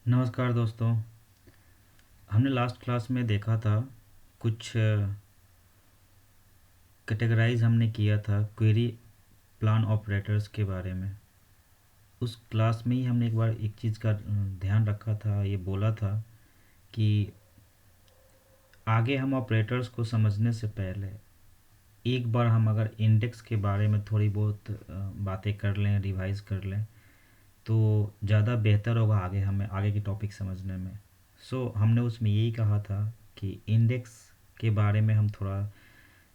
नमस्कार दोस्तों। हमने लास्ट क्लास में देखा था कुछ कैटेगराइज हमने किया था क्वेरी प्लान ऑपरेटर्स के बारे में। उस क्लास में ही हमने एक बार एक चीज़ का ध्यान रखा था, ये बोला था कि आगे हम ऑपरेटर्स को समझने से पहले एक बार हम अगर इंडेक्स के बारे में थोड़ी बहुत बातें कर लें, रिवाइज कर लें, तो ज़्यादा बेहतर होगा आगे हमें आगे की टॉपिक समझने में। हमने उसमें यही कहा था कि इंडेक्स के बारे में हम थोड़ा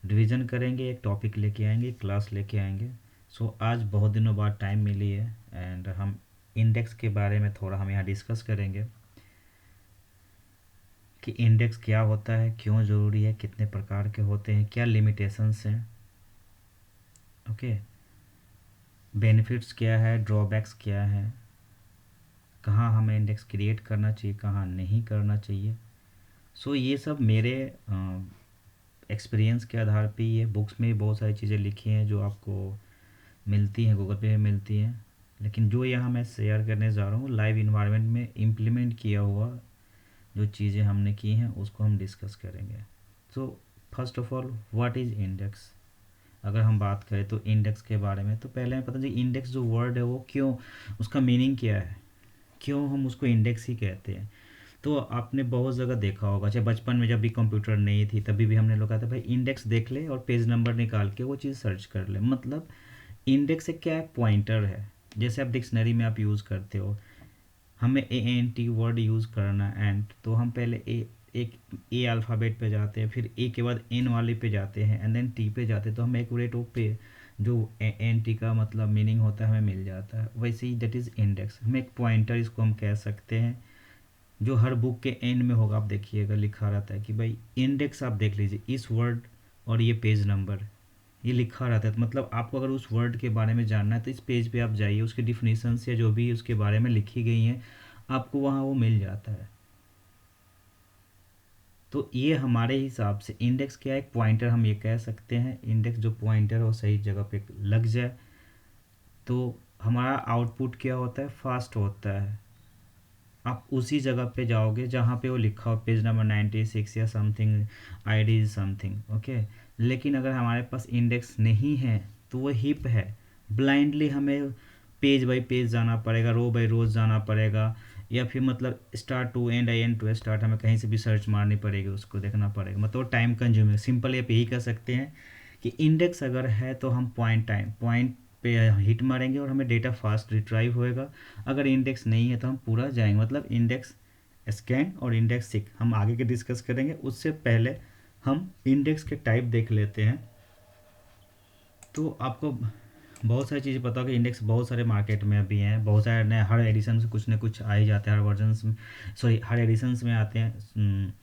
रिवीजन करेंगे, एक टॉपिक लेके आएंगे, क्लास लेके आएंगे। आज बहुत दिनों बाद टाइम मिली है एंड हम इंडेक्स के बारे में थोड़ा हम यहाँ डिस्कस करेंगे कि इंडेक्स क्या होता है, क्यों ज़रूरी है, कितने प्रकार के होते हैं, क्या लिमिटेशंस हैं, ओके, बेनिफिट्स क्या है, ड्रॉबैक्स क्या है, कहाँ हमें इंडेक्स क्रिएट करना चाहिए, कहाँ नहीं करना चाहिए। ये सब मेरे एक्सपीरियंस के आधार पे ये बुक्स में भी बहुत सारी चीज़ें लिखी हैं जो आपको मिलती हैं, गूगल पे में मिलती हैं, लेकिन जो यहाँ मैं शेयर करने जा रहा हूँ लाइव इन्वायरमेंट में इम्प्लीमेंट किया हुआ जो चीज़ें हमने की हैं उसको हम डिस्कस करेंगे। So first of all, what is index. अगर हम बात करें तो इंडेक्स के बारे में, तो पहले हमें पता चाहिए इंडेक्स जो वर्ड है वो क्यों, उसका मीनिंग क्या है, क्यों हम उसको इंडेक्स ही कहते हैं। तो आपने बहुत जगह देखा होगा, चाहे बचपन में जब भी कंप्यूटर नहीं थी तभी भी हमने लोग कहा था भाई इंडेक्स देख ले और पेज नंबर निकाल के वो चीज़ सर्च कर ले। मतलब इंडेक्स एक क्या है, पॉइंटर है। जैसे आप डिक्शनरी में आप यूज़ करते हो, हमें ANT वर्ड यूज़ करना एंड, तो हम पहले ए अल्फ़ाबेट पे जाते हैं, फिर ए के बाद एन वाले पे जाते हैं एंड देन टी पे जाते हैं, तो हमें एक्यूरेट पे जो ANT का मतलब मीनिंग होता है हमें मिल जाता है। वैसे ही दैट इज़ इंडेक्स, हमें एक पॉइंटर इसको हम कह सकते हैं, जो हर बुक के एंड में होगा। आप देखिएगा लिखा रहता है कि भाई इंडेक्स, आप देख लीजिए इस वर्ड और ये पेज नंबर, ये लिखा रहता है। तो मतलब आपको अगर उस वर्ड के बारे में जानना है तो इस पेज पे आप जाइए, उसके डिफिनीशंस या जो भी उसके बारे में लिखी गई हैं आपको वहाँ वो मिल जाता है। तो ये हमारे हिसाब से इंडेक्स क्या है, एक पॉइंटर हम ये कह सकते हैं। इंडेक्स जो पॉइंटर है वो सही जगह पे लग जाए तो हमारा आउटपुट क्या होता है, फास्ट होता है। आप उसी जगह पे जाओगे जहाँ पे वो लिखा हो, पेज नंबर 96 या something, ID is something, okay. लेकिन अगर हमारे पास इंडेक्स नहीं है तो वो हिप है, ब्लाइंडली हमें पेज बाय पेज जाना पड़ेगा, रो बाय रोज जाना पड़ेगा, या फिर मतलब start to end end to start हमें कहीं से भी सर्च मारनी पड़ेगी, उसको देखना पड़ेगा। मतलब टाइम कंज्यूमिंग, सिंपल आप यही कर सकते हैं कि इंडेक्स अगर है तो हम पॉइंट पे हिट मारेंगे और हमें डेटा फास्ट रिट्राइव होएगा। अगर इंडेक्स नहीं है तो हम पूरा जाएंगे। मतलब इंडेक्स स्कैन और इंडेक्स सीक हम आगे के डिस्कस करेंगे, उससे पहले हम इंडेक्स के टाइप देख लेते हैं। तो आपको बहुत सारी चीज़ें पता होगा, इंडेक्स बहुत सारे मार्केट में अभी हैं, बहुत सारे नए, हर एडिशन से कुछ ना कुछ आ ही जाते हैं, हर वर्जन में, सॉरी हर एडिशंस में आते हैं।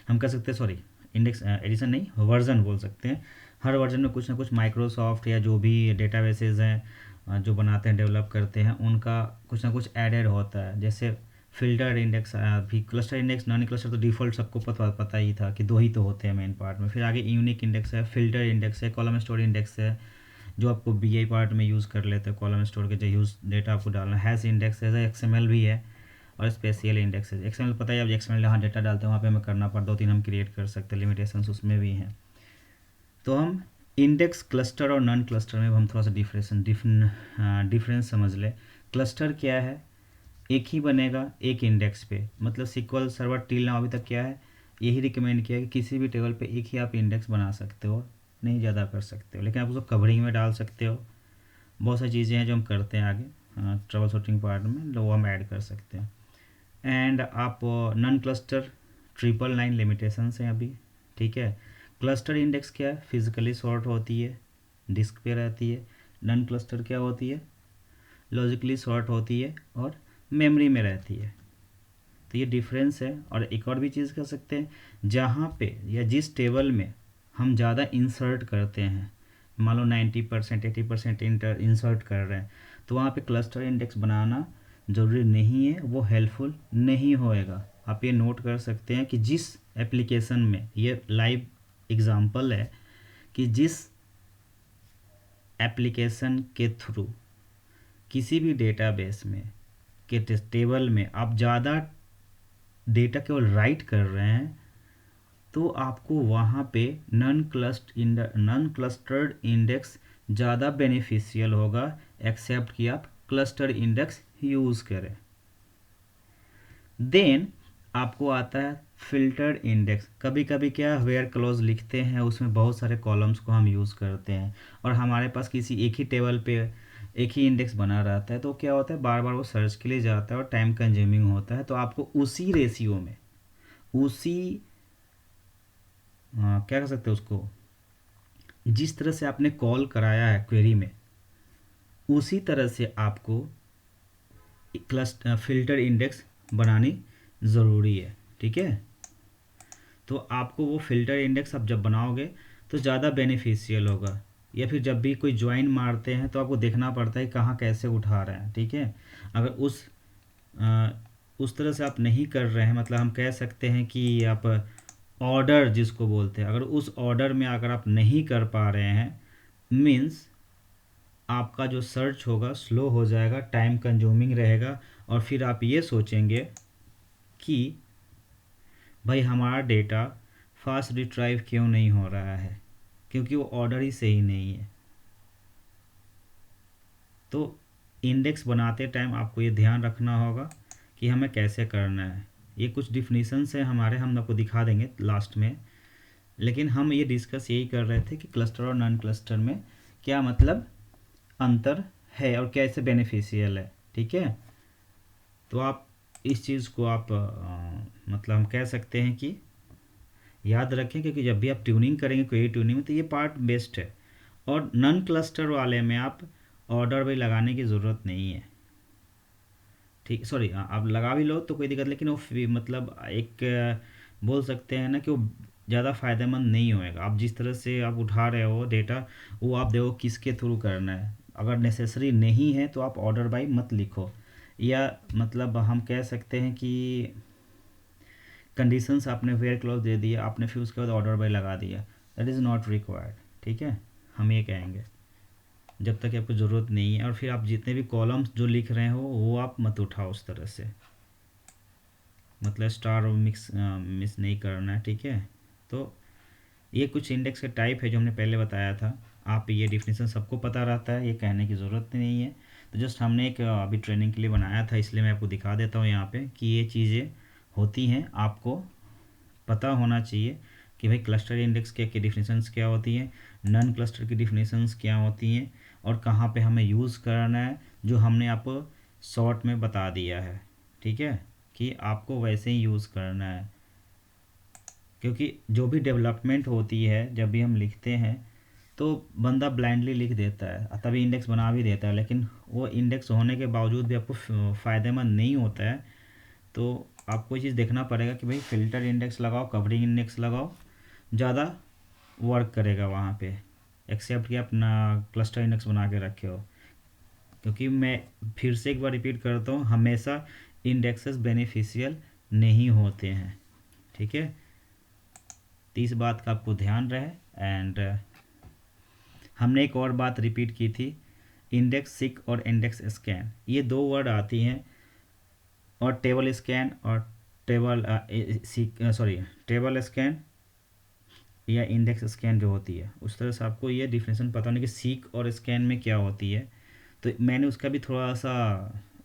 हम कह सकते हैं, सॉरी इंडेक्स एडिशन नहीं, वर्जन बोल सकते हैं। हर वर्जन में कुछ ना कुछ माइक्रोसॉफ्ट या जो भी डेटाबेसेस हैं जो बनाते हैं, डेवलप करते हैं, उनका कुछ ना कुछ एडेड होता है। जैसे फिल्टर इंडेक्स भी, क्लस्टर इंडेक्स, नॉन क्लस्टर तो डिफ़ॉल्ट सबको पता ही था कि दो ही तो होते हैं मेन पार्ट में। फिर आगे यूनिक इंडेक्स है, फिल्टर इंडेक्स है, कॉलम स्टोर इंडेक्स है जो आपको BI पार्ट में यूज़ कर लेते हैं, कॉलम स्टोर के जो यूज़ डेटा आपको डालना है। हैश इंडेक्स है, XML भी है, और स्पेशल इंडेक्स है। XML पता है, आप XML जहाँ डेटा डालते हैं वहाँ पे हमें करना पड़ता, 2-3 हम क्रिएट कर सकते हैं, लिमिटेशंस उसमें भी हैं। तो हम इंडेक्स क्लस्टर और नॉन क्लस्टर में हम थोड़ा सा डिफरेंस समझ लें। क्लस्टर क्या है, एक ही बनेगा एक इंडेक्स पे। मतलब SQL सर्वर टिल नाउ अभी तक क्या है, यही रिकमेंड किया है कि किसी भी टेबल पे एक ही आप इंडेक्स बना सकते हो, नहीं ज़्यादा कर सकते हो, लेकिन आप उसको कवरिंग में डाल सकते हो। बहुत सारी चीज़ें हैं जो हम करते हैं आगे ट्रबल शूटिंग पार्ट में, वो हम ऐड कर सकते हैं। एंड आप नॉन क्लस्टर, 999 लिमिटेशंस हैं अभी, ठीक है। क्लस्टर इंडेक्स क्या है, फिजिकली सॉर्ट होती है, डिस्क पे रहती है। नॉन क्लस्टर क्या होती है, लॉजिकली सॉर्ट होती है और मेमोरी में रहती है। तो ये डिफरेंस है। और एक और भी चीज़ कर सकते हैं, जहाँ पे या जिस टेबल में हम ज़्यादा इंसर्ट करते हैं, मान लो 90% 80% इंसर्ट कर रहे हैं, तो वहाँ पे क्लस्टर इंडेक्स बनाना ज़रूरी नहीं है, वो हेल्पफुल नहीं होएगा। आप ये नोट कर सकते हैं कि जिस एप्लीकेशन में, ये लाइव एग्जांपल है कि जिस एप्लीकेशन के थ्रू किसी भी डेटाबेस में के टेबल में आप ज़्यादा डेटा केवल राइट कर रहे हैं तो आपको वहाँ पे नॉन क्लस्टर्ड इंडेक्स ज़्यादा बेनिफिशियल होगा, एक्सेप्ट कि आप क्लस्टर इंडेक्स यूज़ करें। देन आपको आता है फिल्टर्ड इंडेक्स। कभी कभी क्या वेयर क्लोज लिखते हैं, उसमें बहुत सारे कॉलम्स को हम यूज़ करते हैं और हमारे पास किसी एक ही टेबल पे एक ही इंडेक्स बना रहता है, तो क्या होता है बार बार वो सर्च के लिए जाता है और टाइम कंज्यूमिंग होता है। तो आपको उसी रेशियो में, उसी क्या कह सकते हैं उसको, जिस तरह से आपने कॉल कराया है क्वेरी में, उसी तरह से आपको क्लस्टर फिल्टर इंडेक्स बनानी ज़रूरी है। ठीक है, तो आपको वो फिल्टर इंडेक्स आप जब बनाओगे तो ज़्यादा बेनिफिशियल होगा। या फिर जब भी कोई ज्वाइन मारते हैं तो आपको देखना पड़ता है कहाँ कैसे उठा रहे हैं। ठीक है, अगर अ, उस तरह से आप नहीं कर रहे हैं, मतलब हम कह सकते हैं कि आप ऑर्डर जिसको बोलते हैं, अगर उस ऑर्डर में अगर आप नहीं कर पा रहे हैं, मीन्स आपका जो सर्च होगा स्लो हो जाएगा, टाइम कंज्यूमिंग रहेगा और फिर आप ये सोचेंगे कि भाई हमारा डेटा फास्ट रिट्राइव क्यों नहीं हो रहा है, क्योंकि वो ऑर्डर ही सही नहीं है। तो इंडेक्स बनाते टाइम आपको ये ध्यान रखना होगा कि हमें कैसे करना है। ये कुछ डिफिनीशंस हैं हमारे, हम आपको दिखा देंगे लास्ट में, लेकिन हम ये डिस्कस यही कर रहे थे कि क्लस्टर और नॉन क्लस्टर में क्या मतलब अंतर है और कैसे बेनिफिशियल है। ठीक है, तो आप इस चीज़ को आप मतलब हम कह सकते हैं कि याद रखें, क्योंकि जब भी आप ट्यूनिंग करेंगे कोई ट्यूनिंग में तो ये पार्ट बेस्ट है। और नॉन क्लस्टर वाले में आप ऑर्डर भी लगाने की ज़रूरत नहीं है। ठीक, सॉरी, आप लगा भी लो तो कोई दिक्कत, लेकिन वो मतलब एक बोल सकते हैं ना कि वो ज़्यादा फ़ायदेमंद नहीं होएगा। आप जिस तरह से आप उठा रहे हो डेटा, वो आप देखो किसके थ्रू करना है। अगर नेसेसरी नहीं है तो आप ऑर्डर बाई मत लिखो, या मतलब हम कह सकते हैं कि कंडीशंस आपने वेयर क्लॉज दे दिया आपने, फिर उसके बाद ऑर्डर बाय लगा दिया, दैट इज़ नॉट रिक्वायर्ड। ठीक है, हम ये कहेंगे जब तक आपको ज़रूरत नहीं है। और फिर आप जितने भी कॉलम्स जो लिख रहे हो वो आप मत उठाओ उस तरह से, मतलब स्टार और मिस नहीं करना है। ठीक है, तो ये कुछ इंडेक्स के टाइप है जो हमने पहले बताया था। आप ये डिफिनेशन सबको पता रहता है, ये कहने की ज़रूरत नहीं है। तो जस्ट हमने एक अभी ट्रेनिंग के लिए बनाया था, इसलिए मैं आपको दिखा देता हूँ यहाँ पे कि ये चीज़ें होती हैं, आपको पता होना चाहिए कि भाई क्लस्टर इंडेक्स के डिफिनेशंस क्या होती हैं, नॉन क्लस्टर की डिफिनेशंस क्या होती हैं और कहाँ पे हमें यूज़ करना है, जो हमने आपको शॉर्ट में बता दिया है। ठीक है, कि आपको वैसे ही यूज़ करना है, क्योंकि जो भी डेवलपमेंट होती है जब भी हम लिखते हैं तो बंदा ब्लाइंडली लिख देता है, तभी इंडेक्स बना भी देता है, लेकिन वो इंडेक्स होने के बावजूद भी आपको फ़ायदेमंद नहीं होता है। तो आपको ये चीज़ देखना पड़ेगा कि भाई फ़िल्टर इंडेक्स लगाओ, कवरिंग इंडेक्स लगाओ, ज़्यादा वर्क करेगा वहाँ पे, एक्सेप्ट कि आप ना क्लस्टर इंडेक्स बना के रखे हो। क्योंकि मैं फिर से एक बार रिपीट करता हूँ, हमेशा इंडेक्सेस बेनिफिशियल नहीं होते हैं। ठीक है, तो इस बात का आपको ध्यान रहे। एंड हमने एक और बात रिपीट की थी, इंडेक्स सिक और इंडेक्स स्कैन, ये दो वर्ड आती हैं, और टेबल स्कैन और टेबल टेबल स्कैन या इंडेक्स स्कैन जो होती है, उस तरह से आपको ये डिफिनेशन पता होने कि सीक और स्कैन में क्या होती है। तो मैंने उसका भी थोड़ा सा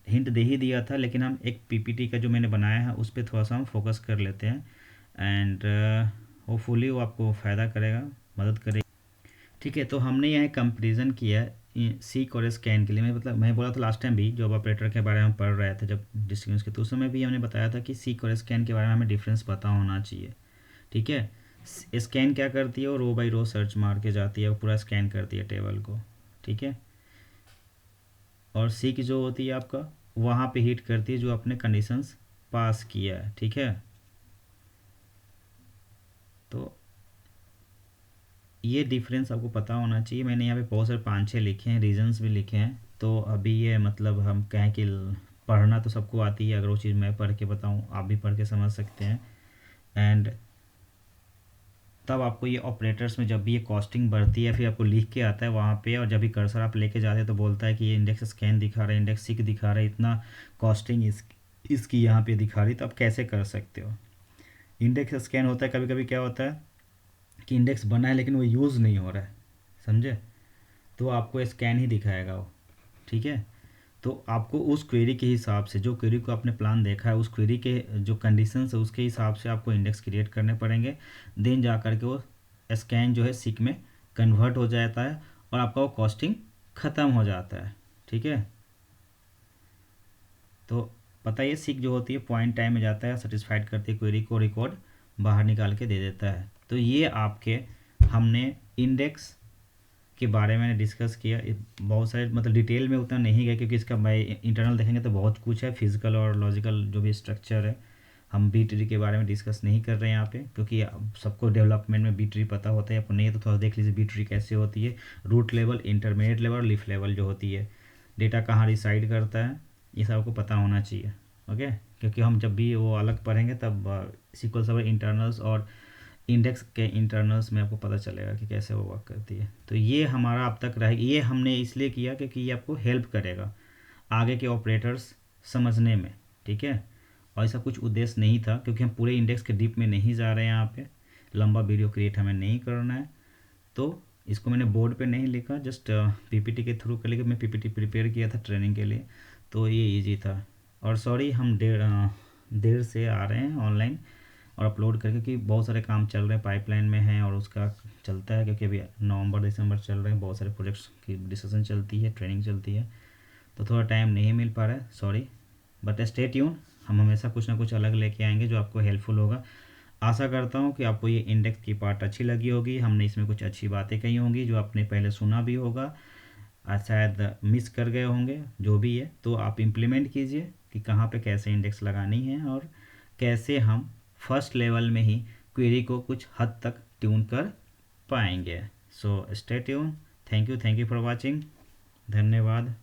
हिंट दे ही दिया था, लेकिन हम एक पीपीटी का जो मैंने बनाया है उस पर थोड़ा सा हम फोकस कर लेते हैं, एंड होपफुली वो आपको फ़ायदा करेगा, मदद करेगा। ठीक है, तो हमने यहाँ कंपेरिजन किया है सीक और स्कैन के लिए। मतलब मैं बोला था लास्ट टाइम भी जॉब ऑपरेटर के बारे में पढ़ रहे थे जब डिस्टेंस के, तो उस समय भी हमने बताया था कि सीक और स्कैन के बारे में हमें डिफरेंस पता होना चाहिए। ठीक है, स्कैन क्या करती है, वो रो बाई रो सर्च मार के जाती है, वो पूरा स्कैन करती है टेबल को। ठीक है, और सीक जो होती है आपका वहाँ पे हिट करती है जो आपने कंडीशंस पास किया है। ठीक है, तो ये डिफरेंस आपको पता होना चाहिए। मैंने यहाँ पे बहुत सारे 5-6 लिखे हैं, रीजंस भी लिखे हैं। तो अभी ये मतलब हम कहें कि पढ़ना तो सबको आती है, अगर वो चीज़ मैं पढ़ के बताऊँ आप भी पढ़ के समझ सकते हैं। एंड तब आपको ये ऑपरेटर्स में जब भी ये कॉस्टिंग बढ़ती है, फिर आपको लिख के आता है वहाँ पे, और जब भी कर्सर आप लेके जाते हैं तो बोलता है कि ये इंडेक्स स्कैन दिखा रहा है, इंडेक्स सिक दिखा रहा है, इतना कॉस्टिंग इस इसकी यहाँ पे दिखा रही, तो आप कैसे कर सकते हो। इंडेक्स स्कैन होता है, कभी कभी क्या होता है कि इंडेक्स बना है लेकिन वो यूज़ नहीं हो रहा है, समझे, तो आपको स्कैन ही दिखाएगा वो, ठीक है। तो आपको उस क्वेरी के हिसाब से, जो क्वेरी को आपने प्लान देखा है, उस क्वेरी के जो कंडीशंस है उसके हिसाब से आपको इंडेक्स क्रिएट करने पड़ेंगे। देन जा कर के वो स्कैन जो है सिक में कन्वर्ट हो जाता है और आपका वो कॉस्टिंग ख़त्म हो जाता है, ठीक है। तो पता ये सिक जो होती है पॉइंट टाइम में जाता है, सेटिस्फाइड करती है क्वेरी को, रिकॉर्ड बाहर निकाल के दे देता है। तो ये आपके हमने इंडेक्स के बारे में डिस्कस किया। बहुत सारे मतलब डिटेल में उतना नहीं गया क्योंकि इसका भाई इंटरनल देखेंगे तो बहुत कुछ है, फिजिकल और लॉजिकल जो भी स्ट्रक्चर है। हम बी ट्री के बारे में डिस्कस नहीं कर रहे हैं यहाँ पे, क्योंकि सबको डेवलपमेंट में बी ट्री पता होता है, आपको नहीं है तो थोड़ा देख लीजिए बी ट्री कैसे होती है। रूट लेवल, इंटरमीडिएट लेवल और लीफ लेवल जो होती है, डेटा कहाँ रिसाइड करता है, ये सब आपको पता होना चाहिए, ओके। क्योंकि हम जब भी वो अलग पढ़ेंगे तब SQL सर्वर इंटरनल्स और इंडेक्स के इंटरनल्स में आपको पता चलेगा कि कैसे वो वर्क करती है। तो ये हमारा अब तक रहेगा, ये हमने इसलिए किया क्योंकि ये आपको हेल्प करेगा आगे के ऑपरेटर्स समझने में, ठीक है। और ऐसा कुछ उद्देश्य नहीं था क्योंकि हम पूरे इंडेक्स के डीप में नहीं जा रहे हैं, यहाँ पे लंबा वीडियो क्रिएट हमें नहीं करना है। तो इसको मैंने बोर्ड पे नहीं लिखा, जस्ट पीपीटी के थ्रू कर लिया। मैं पीपीटी प्रिपेयर किया था ट्रेनिंग के लिए, तो ये इजी था। और सॉरी हम देर से आ रहे हैं ऑनलाइन और अपलोड करके, क्योंकि बहुत सारे काम चल रहे हैं, पाइपलाइन में हैं और उसका चलता है, क्योंकि अभी नवंबर दिसंबर चल रहे हैं, बहुत सारे प्रोजेक्ट्स की डिस्कशन चलती है, ट्रेनिंग चलती है, तो थोड़ा टाइम नहीं मिल पा रहा है, सॉरी। बट स्टे ट्यून, हम हमेशा कुछ ना कुछ अलग लेके आएंगे जो आपको हेल्पफुल होगा। आशा करता हूँ कि आपको ये इंडेक्स की पार्ट अच्छी लगी होगी, हमने इसमें कुछ अच्छी बातें कही होंगी जो आपने पहले सुना भी होगा और शायद मिस कर गए होंगे, जो भी है तो आप इम्प्लीमेंट कीजिए कि कहाँ पे कैसे इंडेक्स लगानी है और कैसे हम फर्स्ट लेवल में ही क्वेरी को कुछ हद तक ट्यून कर पाएंगे। So stay tune, thank you for watching, धन्यवाद।